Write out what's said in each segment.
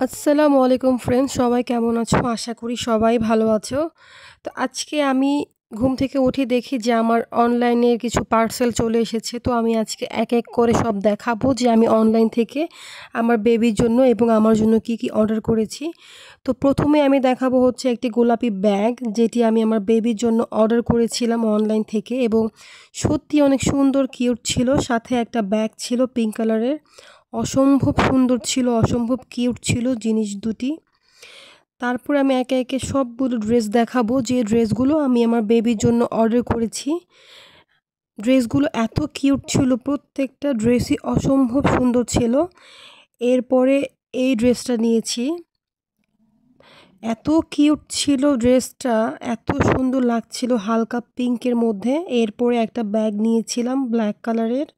আসসালামু আলাইকুম ফ্রেন্ডস, সবাই কেমন আছো? আশা করি সবাই ভালো আছো। তো আজকে আমি ঘুম থেকে উঠে দেখি যে আমার অনলাইনের কিছু পার্সেল চলে এসেছে। তো আমি আজকে এক এক করে সব দেখাবো যে আমি অনলাইন থেকে আমার বেবির জন্য এবং আমার জন্য কি কি অর্ডার করেছি। তো প্রথমে আমি দেখাবো হচ্ছে একটি গোলাপি ব্যাগ, যেটি আমি আমার বেবির জন্য অর্ডার করেছিলাম অনলাইন থেকে এবং সত্যি অনেক সুন্দর কিউট ছিল। সাথে একটা ব্যাগ ছিল পিঙ্ক কালারের, অসম্ভব সুন্দর ছিল, অসম্ভব কিউট ছিল জিনিস দুটি। তারপরে আমি একে একে সবগুলো ড্রেস দেখাবো, যে ড্রেসগুলো আমি আমার বেবির জন্য অর্ডার করেছি। ড্রেসগুলো এত কিউট ছিল, প্রত্যেকটা ড্রেসই অসম্ভব সুন্দর ছিল। এরপরে এই ড্রেসটা নিয়েছি, এত কিউট ছিল ড্রেসটা, এত সুন্দর লাগছিল হালকা পিঙ্কের মধ্যে। এরপরে একটা ব্যাগ নিয়েছিলাম ব্ল্যাক কালারের,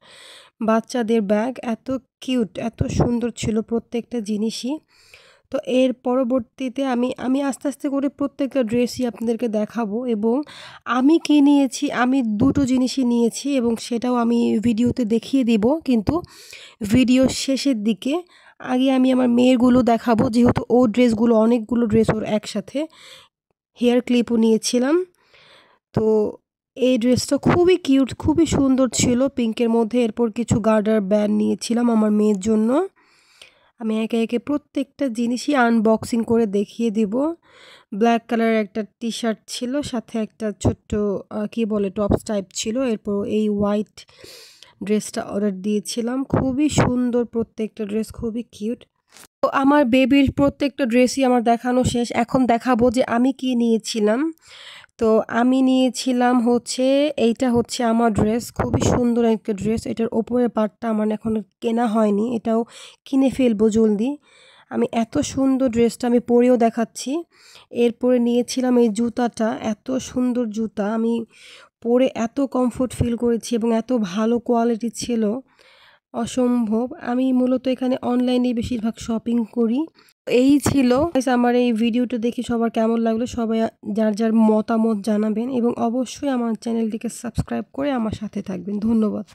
বাচ্চাদের ব্যাগ, এত কিউট এত সুন্দর ছিল প্রত্যেকটা জিনিসই। তো এর পরবর্তীতে আমি আমি আস্তে আস্তে করে প্রত্যেকটা ড্রেসই আপনাদেরকে দেখাবো এবং আমি কী নিয়েছি, আমি দুটো জিনিসই নিয়েছি এবং সেটাও আমি ভিডিওতে দেখিয়ে দিব, কিন্তু ভিডিওর শেষের দিকে। আগে আমি আমার মেয়েরগুলো দেখাবো, যেহেতু ও ড্রেসগুলো অনেকগুলো ড্রেস ওর একসাথে। হেয়ার ক্লিপও নিয়েছিলাম। তো এই ড্রেসটা খুবই কিউট, খুবই সুন্দর ছিল পিঙ্কের মধ্যে। এরপর কিছু গার্ডার ব্যান্ড নিয়েছিলাম আমার মেয়ের জন্য। আমি একে একে প্রত্যেকটা জিনিসই আনবক্সিং করে দেখিয়ে দিব। ব্ল্যাক কালারের একটা টি শার্ট ছিল, সাথে একটা ছোট্ট কি বলে টপস টাইপ ছিল। এরপর এই হোয়াইট ড্রেসটা অর্ডার দিয়েছিলাম, খুবই সুন্দর প্রত্যেকটা ড্রেস, খুবই কিউট। তো আমার বেবির প্রত্যেকটা ড্রেসই আমার দেখানো শেষ। এখন দেখাবো যে আমি কি নিয়েছিলাম। তো আমি নিয়েছিলাম হচ্ছে, এইটা হচ্ছে আমার ড্রেস, খুবই সুন্দর একটা ড্রেস। এটার ওপরের পার্টটা আমার এখনও কেনা হয়নি, এটাও কিনে ফেলবো জলদি। আমি এত সুন্দর ড্রেসটা আমি পরেও দেখাচ্ছি। এরপরে নিয়েছিলাম এই জুতাটা, এত সুন্দর জুতা, আমি পরে এত কমফোর্ট ফিল করেছি এবং এত ভালো কোয়ালিটি ছিল, অসম্ভব। আমি মূলত এখানে অনলাইনে বেশিরভাগ শপিং করি। এই ছিল আমার এই ভিডিওটা দেখে সবার কেমন লাগলো, সবাই যার যার মতামত জানাবেন এবং অবশ্যই আমার চ্যানেলটিকে সাবস্ক্রাইব করে আমার সাথে থাকবেন। ধন্যবাদ।